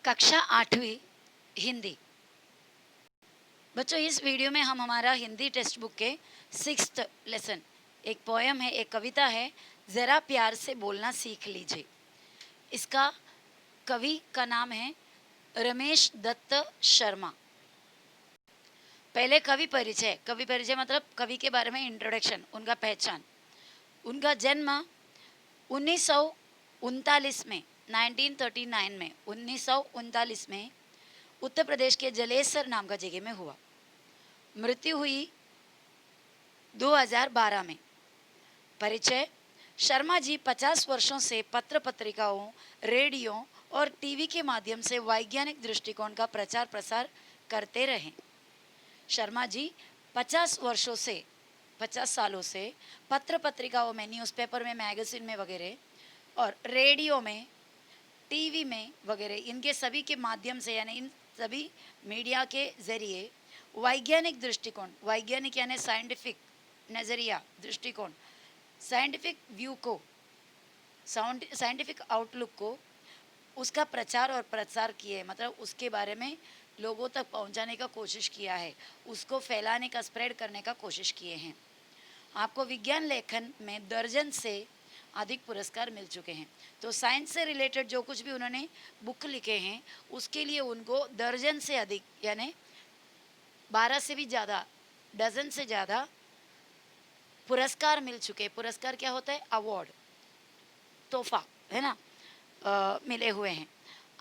कक्षा 8वीं हिंदी। बच्चों, इस वीडियो में हम हमारा हिंदी टेक्स्ट बुक के 6th लेसन, एक पोयम है, एक कविता है, ज़रा प्यार से बोलना सीख लीजिए। इसका कवि का नाम है रमेश दत्त शर्मा। पहले कवि परिचय मतलब कवि के बारे में इंट्रोडक्शन, उनका पहचान। उनका जन्म 1939 में 1939 में 1939 में उत्तर प्रदेश के जलेसर नाम का जगह में हुआ। मृत्यु हुई 2012 में। परिचय: शर्मा जी 50 वर्षों से पत्र पत्रिकाओं, रेडियो और टीवी के माध्यम से वैज्ञानिक दृष्टिकोण का प्रचार प्रसार करते रहे। शर्मा जी 50 सालों से पत्र पत्रिकाओं में, न्यूज़पेपर में, मैगजीन में वगैरह और रेडियो में, टीवी में वगैरह, इनके सभी के माध्यम से यानी इन सभी मीडिया के ज़रिए वैज्ञानिक दृष्टिकोण, वैज्ञानिक यानी साइंटिफिक नज़रिया, दृष्टिकोण, साइंटिफिक व्यू को, साइंटिफिक आउटलुक को, उसका प्रचार और प्रसार किए, मतलब उसके बारे में लोगों तक पहुंचाने का कोशिश किया है, उसको फैलाने का, स्प्रेड करने का कोशिश किए हैं। आपको विज्ञान लेखन में दर्जन से अधिक पुरस्कार मिल चुके हैं। तो साइंस से रिलेटेड जो कुछ भी उन्होंने बुक लिखे हैं उसके लिए उनको दर्जन से अधिक यानी 12 से भी ज़्यादा, डजन से ज़्यादा पुरस्कार मिल चुके। पुरस्कार क्या होता है? अवार्ड, तोहफा, है ना, मिले हुए हैं।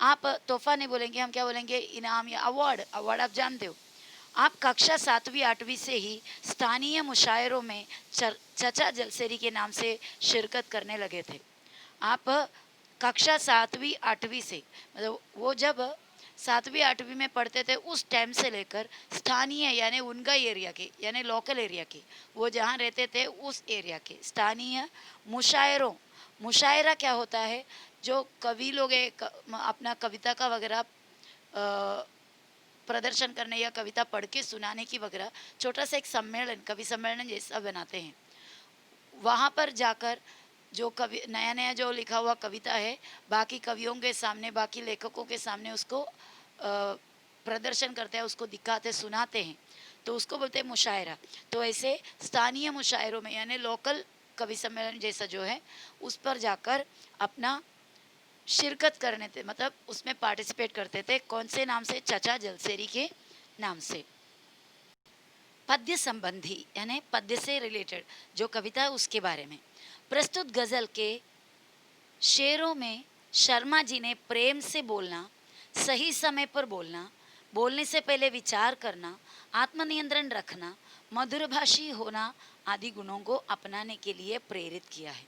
आप तोहफा नहीं बोलेंगे, हम क्या बोलेंगे? इनाम या अवार्ड। अवार्ड आप जानते हो। आप कक्षा 7वीं 8वीं से ही स्थानीय मुशायरों में चचा जलसेरी के नाम से शिरकत करने लगे थे। आप कक्षा 7वीं 8वीं से, मतलब वो जब 7वीं 8वीं में पढ़ते थे उस टाइम से लेकर स्थानीय यानी उनका एरिया के, यानी लोकल एरिया के, वो जहाँ रहते थे उस एरिया के स्थानीय मुशायरों, मुशायरा क्या होता है? जो कवि लोग अपना कविता का वगैरह प्रदर्शन करने या कविता पढ़ के सुनाने की वगैरह छोटा सा एक सम्मेलन, कवि सम्मेलन जैसा बनाते हैं। वहाँ पर जाकर जो कवि नया नया जो लिखा हुआ कविता है बाकी कवियों के सामने, बाकी लेखकों के सामने उसको प्रदर्शन करते हैं, उसको दिखाते, सुनाते हैं, तो उसको बोलते हैं मुशायरा। तो ऐसे स्थानीय मुशायरों में यानी लोकल कवि सम्मेलन जैसा जो है उस पर जाकर अपना शिरकत करने थे, मतलब उसमें पार्टिसिपेट करते थे। कौन से नाम से? चचा जलसेरी के नाम से। पद्य संबंधी यानी पद्य से रिलेटेड जो कविता है उसके बारे में। प्रस्तुत गज़ल के शेरों में शर्मा जी ने प्रेम से बोलना, सही समय पर बोलना, बोलने से पहले विचार करना, आत्मनियंत्रण रखना, मधुरभाषी होना आदि गुणों को अपनाने के लिए प्रेरित किया है।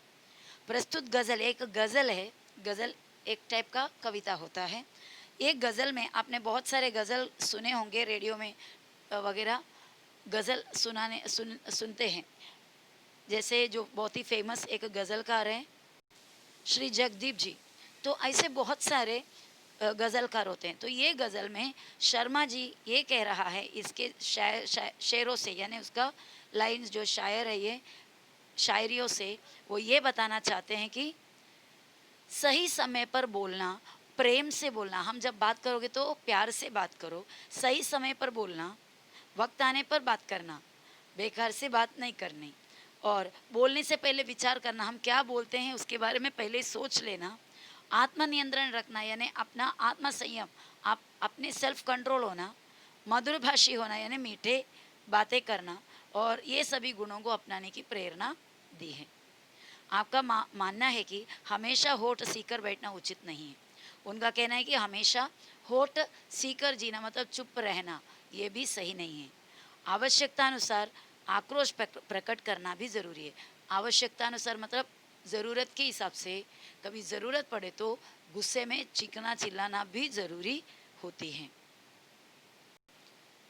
प्रस्तुत गज़ल एक गज़ल है। गज़ल एक टाइप का कविता होता है। एक गज़ल में आपने बहुत सारे गज़ल सुने होंगे, रेडियो में वगैरह गज़ल सुनते हैं। जैसे जो बहुत ही फेमस एक गज़लकार हैं श्री जगदीप जी, तो ऐसे बहुत सारे गज़लकार होते हैं। तो ये गज़ल में शर्मा जी ये कह रहा है इसके शेरों से, यानी उसका लाइन्स जो शायर है ये शायरियों से वो ये बताना चाहते हैं कि सही समय पर बोलना, प्रेम से बोलना। हम जब बात करोगे तो प्यार से बात करो, सही समय पर बोलना, वक्त आने पर बात करना, बेकार से बात नहीं करनी, और बोलने से पहले विचार करना, हम क्या बोलते हैं उसके बारे में पहले सोच लेना, आत्मनियंत्रण रखना यानी अपना आत्म संयम, आप अपने सेल्फ कंट्रोल होना, मधुरभाषी होना यानी मीठे बातें करना, और ये सभी गुणों को अपनाने की प्रेरणा दी है। आपका मानना है कि हमेशा होठ सीकर बैठना उचित नहीं है। उनका कहना है कि हमेशा होठ सीकर जीना मतलब चुप रहना, ये भी सही नहीं है। आवश्यकता अनुसार आक्रोश प्रकट करना भी ज़रूरी है। आवश्यकता अनुसार मतलब ज़रूरत के हिसाब से, कभी ज़रूरत पड़े तो गुस्से में चीखना चिल्लाना भी ज़रूरी होती है।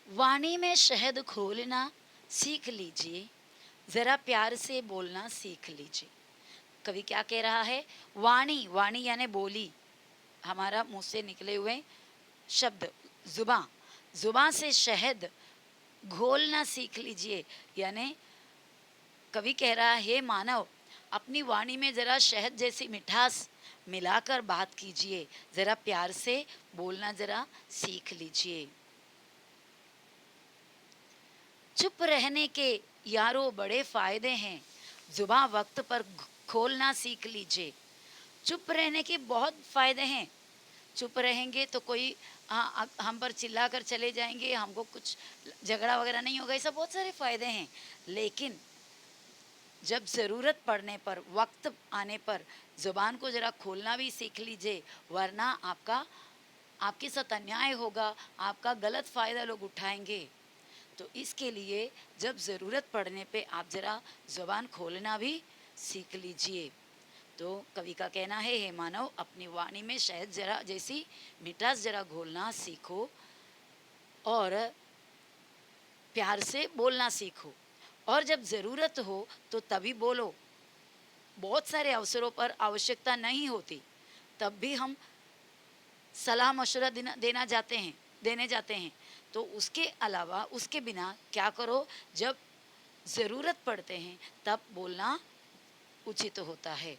वाणी में शहद घोलना सीख लीजिए, ज़रा प्यार से बोलना सीख लीजिए। कवि क्या कह रहा है? वाणी, वाणी यानी बोली, हमारा मुंह से निकले हुए शब्द, जुबां, जुबां से शहद घोलना सीख लीजिए। यानी कवि कह रहा है, हे मानव, अपनी वाणी में ज़रा शहद जैसी मिठास मिलाकर बात कीजिए, ज़रा प्यार से बोलना ज़रा सीख लीजिए। चुप रहने के यारों बड़े फ़ायदे हैं, ज़ुबान वक्त पर खोलना सीख लीजिए। चुप रहने के बहुत फ़ायदे हैं। चुप रहेंगे तो कोई हम पर चिल्ला कर चले जाएंगे, हमको कुछ झगड़ा वगैरह नहीं होगा, ऐसा बहुत सारे फ़ायदे हैं। लेकिन जब ज़रूरत पड़ने पर, वक्त आने पर ज़ुबान को ज़रा खोलना भी सीख लीजिए, वरना आपके साथ अन्याय होगा, आपका गलत फ़ायदा लोग उठाएंगे। तो इसके लिए जब ज़रूरत पड़ने पे आप ज़रा ज़ुबान खोलना भी सीख लीजिए। तो कवि का कहना है, हे मानव, अपनी वाणी में शहद जरा जैसी मिठास जरा घोलना सीखो और प्यार से बोलना सीखो, और जब ज़रूरत हो तो तभी बोलो। बहुत सारे अवसरों पर आवश्यकता नहीं होती, तब भी हम सलाह मशवरा देने जाते हैं। तो उसके अलावा, उसके बिना क्या करो, जब ज़रूरत पड़ते हैं तब बोलना उचित होता है।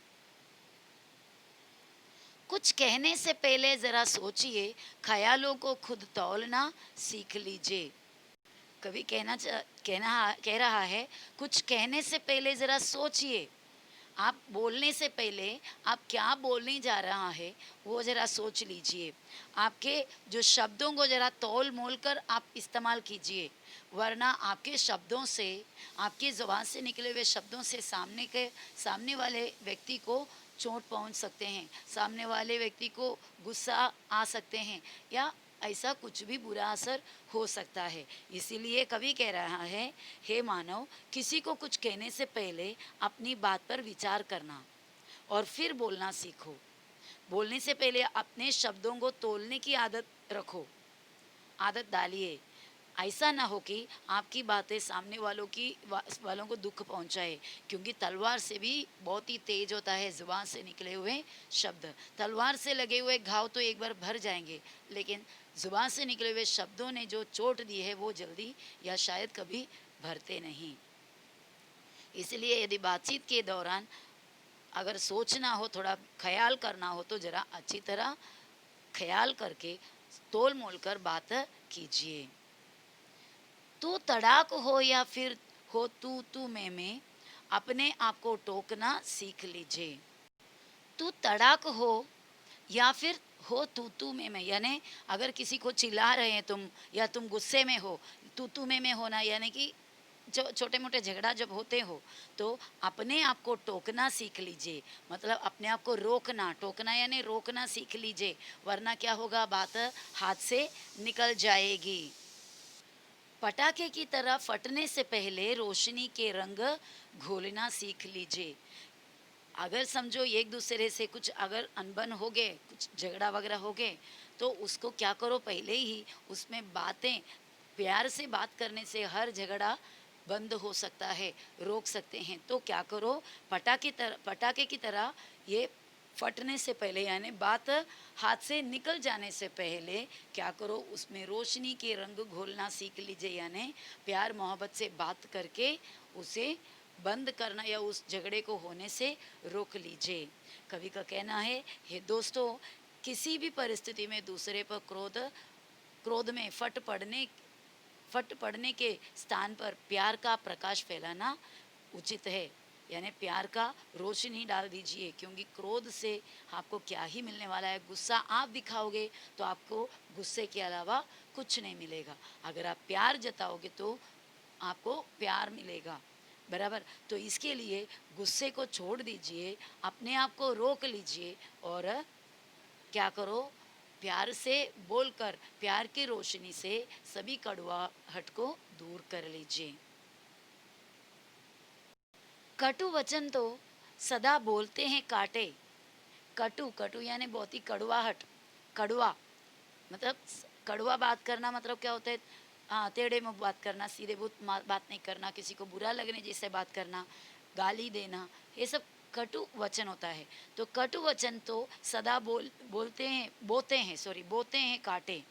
कुछ कहने से पहले ज़रा सोचिए, ख्यालों को खुद तौलना सीख लीजिए। कवि कह रहा है, कुछ कहने से पहले ज़रा सोचिए। आप बोलने से पहले आप क्या बोलने जा रहा है वो ज़रा सोच लीजिए। आपके जो शब्दों को ज़रा तौल मोल कर आप इस्तेमाल कीजिए, वरना आपके शब्दों से, आपकी ज़ुबान से निकले हुए शब्दों से सामने वाले व्यक्ति को चोट पहुंच सकते हैं, सामने वाले व्यक्ति को गुस्सा आ सकते हैं, या ऐसा कुछ भी बुरा असर हो सकता है। इसीलिए कवि कह रहा है, हे मानव, किसी को कुछ कहने से पहले अपनी बात पर विचार करना और फिर बोलना सीखो। बोलने से पहले अपने शब्दों को तोलने की आदत डालिए। ऐसा ना हो कि आपकी बातें सामने वालों को दुख पहुंचाए, क्योंकि तलवार से भी बहुत ही तेज होता है जुबान से निकले हुए शब्द। तलवार से लगे हुए घाव तो एक बार भर जाएंगे, लेकिन जुबान से निकले हुए शब्दों ने जो चोट दी है वो जल्दी या शायद कभी भरते नहीं। इसलिए यदि बातचीत के दौरान अगर सोचना हो, थोड़ा ख्याल करना हो, तो ज़रा अच्छी तरह ख्याल करके तोल मोल कर बात कीजिए। तू तड़ाक हो या फिर हो तू मैं, अपने आप को टोकना सीख लीजिए। तू तड़ाक हो या फिर हो तू मैं, यानी अगर किसी को चिल्ला रहे हैं तुम, या तुम गुस्से में हो, तू मैं होना, यानी कि जो छोटे मोटे झगड़ा जब होते हो तो अपने आप को टोकना सीख लीजिए। मतलब अपने आप को रोकना, टोकना यानी रोकना सीख लीजिए, वरना क्या होगा, बात हाथ से निकल जाएगी। पटाखे की तरह फटने से पहले रोशनी के रंग घोलना सीख लीजिए। अगर समझो एक दूसरे से कुछ अगर अनबन हो गए, कुछ झगड़ा वगैरह हो गए, तो उसको क्या करो, पहले ही उसमें बातें, प्यार से बात करने से हर झगड़ा बंद हो सकता है, रोक सकते हैं। तो क्या करो, पटाखे की तरह ये फटने से पहले, यानी बात हाथ से निकल जाने से पहले क्या करो, उसमें रोशनी के रंग घोलना सीख लीजिए, यानी प्यार मोहब्बत से बात करके उसे बंद करना या उस झगड़े को होने से रोक लीजिए। कवि का कहना है, हे दोस्तों, किसी भी परिस्थिति में दूसरे पर क्रोध में फट पड़ने के स्थान पर प्यार का प्रकाश फैलाना उचित है। यानी प्यार का रोशनी डाल दीजिए, क्योंकि क्रोध से आपको क्या ही मिलने वाला है। गुस्सा आप दिखाओगे तो आपको गुस्से के अलावा कुछ नहीं मिलेगा। अगर आप प्यार जताओगे तो आपको प्यार मिलेगा, बराबर। तो इसके लिए गुस्से को छोड़ दीजिए, अपने आप को रोक लीजिए और क्या करो, प्यार से बोलकर प्यार की रोशनी से सभी कड़वाहट को दूर कर लीजिए। कटु वचन तो सदा बोलते हैं काटे। कटु कटु यानी बहुत ही कड़वाहट, कड़वा मतलब कड़वा बात करना मतलब क्या होता है, हाँ, टेढ़े मुँह बात करना, सीधे बात नहीं करना, किसी को बुरा लगने जैसे बात करना, गाली देना, ये सब कटु वचन होता है। तो कटु वचन तो सदा बोते हैं काटे।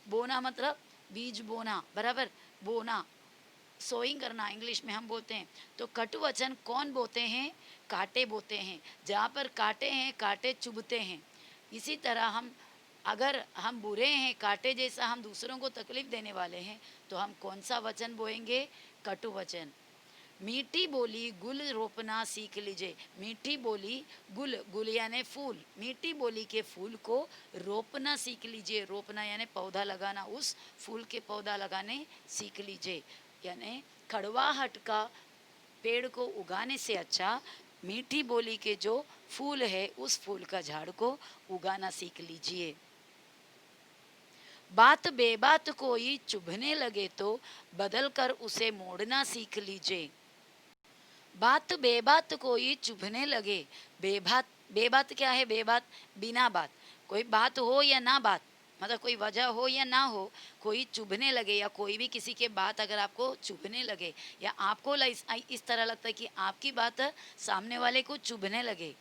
बोना मतलब बीज बोना, बराबर, बोना, सोइंग करना इंग्लिश में हम बोलते हैं। तो कटु वचन कौन बोते हैं, कांटे बोते हैं, जहाँ पर कांटे हैं कांटे चुभते हैं। इसी तरह अगर हम बुरे हैं, कांटे जैसा हम दूसरों को तकलीफ देने वाले हैं, तो हम कौन सा वचन बोएंगे? कटु वचन। मीठी बोली गुल रोपना सीख लीजिए। मीठी बोली गुल, गुल यानी फूल, मीठी बोली के फूल को रोपना सीख लीजिए। रोपना यानी पौधा लगाना, उस फूल के पौधा लगाने सीख लीजिए। यानी कड़वाहट का पेड़ को उगाने से अच्छा मीठी बोली के जो फूल है उस फूल का झाड़ को उगाना सीख लीजिए। बात बेबात कोई चुभने लगे तो बदल कर उसे मोड़ना सीख लीजिए। बात बेबात कोई चुभने लगे, बेबात, बेबात क्या है? बेबात बिना बात, कोई बात हो या ना बात, मतलब कोई वजह हो या ना हो, कोई चुभने लगे या कोई भी किसी के बात अगर आपको चुभने लगे या आपको इस तरह लगता है कि आपकी बात सामने वाले को चुभने लगे,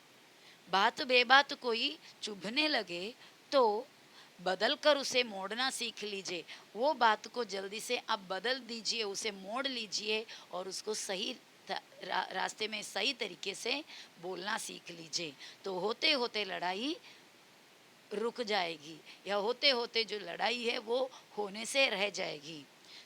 बात बेबात कोई चुभने लगे तो बदल कर उसे मोड़ना सीख लीजिए। वो बात को जल्दी से आप बदल दीजिए, उसे मोड़ लीजिए और उसको सही रास्ते में सही तरीके से बोलना सीख लीजिए। तो होते होते लड़ाई रुक जाएगी, या होते होते जो लड़ाई है वो होने से रह जाएगी।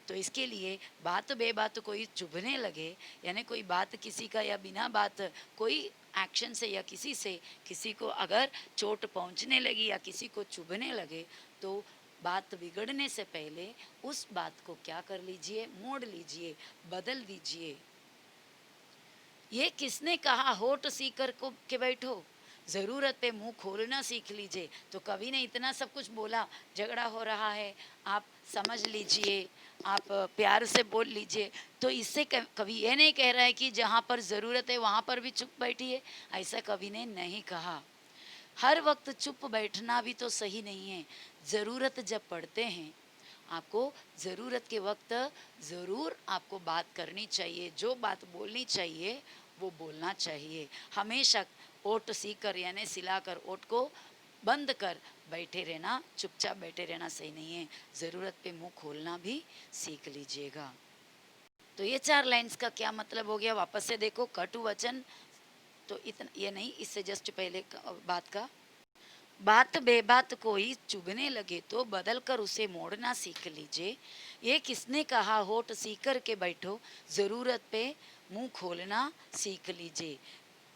तो इसके लिए बात बेबात कोई चुभने लगे, यानी कोई बात किसी का या बिना बात कोई एक्शन से या किसी से किसी को अगर चोट पहुंचने लगी या किसी को चुभने लगे, तो बात बिगड़ने से पहले उस बात को क्या कर लीजिए? मोड़ लीजिए, बदल दीजिए। ये किसने कहा होठ सीकर को के बैठो, ज़रूरत पे मुंह खोलना सीख लीजिए। तो कवि ने इतना सब कुछ बोला, झगड़ा हो रहा है, आप समझ लीजिए, आप प्यार से बोल लीजिए। तो इससे कवि ये नहीं कह रहा है कि जहाँ पर ज़रूरत है वहाँ पर भी चुप बैठिए, ऐसा कवि ने नहीं कहा। हर वक्त चुप बैठना भी तो सही नहीं है। ज़रूरत जब पड़ते हैं, आपको ज़रूरत के वक्त ज़रूर आपको बात करनी चाहिए, जो बात बोलनी चाहिए वो बोलना चाहिए। हमेशा ओट सीकर यानी सिलाकर ओट को बंद कर बैठे रहना, चुपचाप बैठे रहना सही नहीं है। ज़रूरत पे मुंह खोलना भी सीख लीजिएगा। तो ये 4 लाइन्स का क्या मतलब हो गया? वापस से देखो। कटु वचन तो इतना ये नहीं, इससे जस्ट पहले बात का, बात बेबात कोई चुभने लगे तो बदल कर उसे मोड़ना सीख लीजिए। ये किसने कहा होठ सीकर के बैठो, ज़रूरत पे मुंह खोलना सीख लीजिए।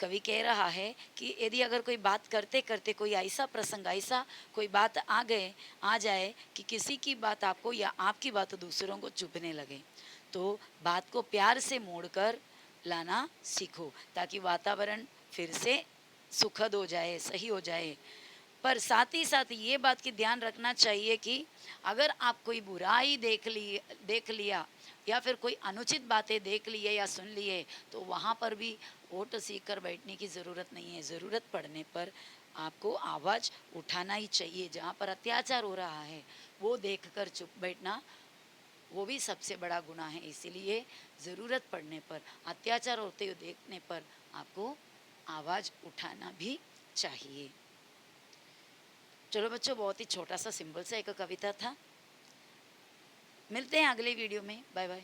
कवि कह रहा है कि यदि अगर कोई बात करते करते कोई ऐसा प्रसंग, ऐसा कोई बात आ जाए कि किसी की बात आपको या आपकी बात दूसरों को चुभने लगे, तो बात को प्यार से मोड़कर लाना सीखो, ताकि वातावरण फिर से सुखद हो जाए, सही हो जाए। पर साथ ही साथ ये बात की ध्यान रखना चाहिए कि अगर आप कोई बुराई देख लिया या फिर कोई अनुचित बातें देख लिए या सुन लिए, तो वहाँ पर भी ओट सीख कर बैठने की ज़रूरत नहीं है। ज़रूरत पड़ने पर आपको आवाज़ उठाना ही चाहिए। जहाँ पर अत्याचार हो रहा है वो देखकर चुप बैठना, वो भी सबसे बड़ा गुनाह है। इसीलिए ज़रूरत पड़ने पर, अत्याचार होते हुए देखने पर आपको आवाज़ उठाना भी चाहिए। चलो बच्चों, बहुत ही छोटा सा सिंपल सा एक कविता था। मिलते हैं अगले वीडियो में। Bye bye.